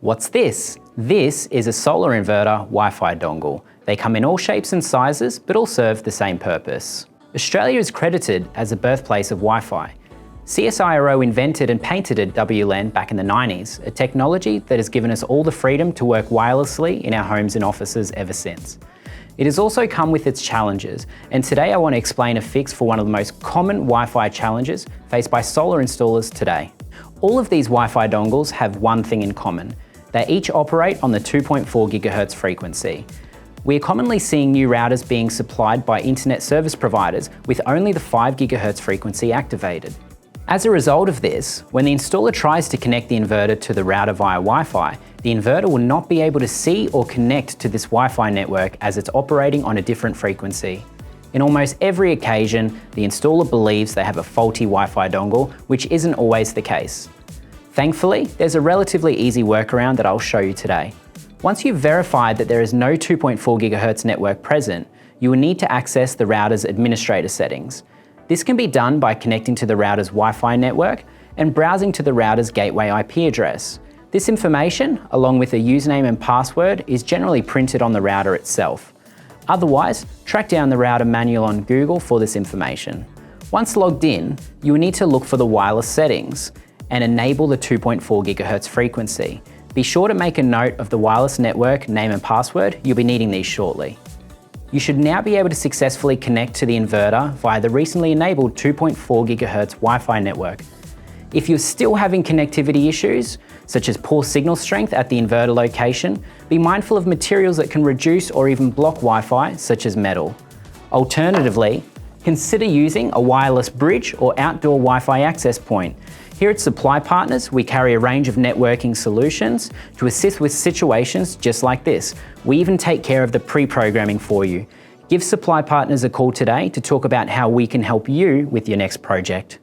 What's this? This is a solar inverter Wi-Fi dongle. They come in all shapes and sizes, but all serve the same purpose. Australia is credited as the birthplace of Wi-Fi. CSIRO invented and patented WLAN back in the 90s, a technology that has given us all the freedom to work wirelessly in our homes and offices ever since. It has also come with its challenges, and today I want to explain a fix for one of the most common Wi-Fi challenges faced by solar installers today. All of these Wi-Fi dongles have one thing in common. They each operate on the 2.4 GHz frequency. We are commonly seeing new routers being supplied by internet service providers with only the 5 GHz frequency activated. As a result of this, when the installer tries to connect the inverter to the router via Wi-Fi, the inverter will not be able to see or connect to this Wi-Fi network as it's operating on a different frequency. In almost every occasion, the installer believes they have a faulty Wi-Fi dongle, which isn't always the case. Thankfully, there's a relatively easy workaround that I'll show you today. Once you've verified that there is no 2.4 GHz network present, you will need to access the router's administrator settings. This can be done by connecting to the router's Wi-Fi network and browsing to the router's gateway IP address. This information, along with a username and password, is generally printed on the router itself. Otherwise, track down the router manual on Google for this information. Once logged in, you will need to look for the wireless settings and enable the 2.4 GHz frequency. Be sure to make a note of the wireless network name and password. You'll be needing these shortly. You should now be able to successfully connect to the inverter via the recently enabled 2.4 GHz Wi-Fi network. If you're still having connectivity issues, such as poor signal strength at the inverter location, be mindful of materials that can reduce or even block Wi-Fi, such as metal. Alternatively, consider using a wireless bridge or outdoor Wi-Fi access point. Here at Supply Partners, we carry a range of networking solutions to assist with situations just like this. We even take care of the pre-programming for you. Give Supply Partners a call today to talk about how we can help you with your next project.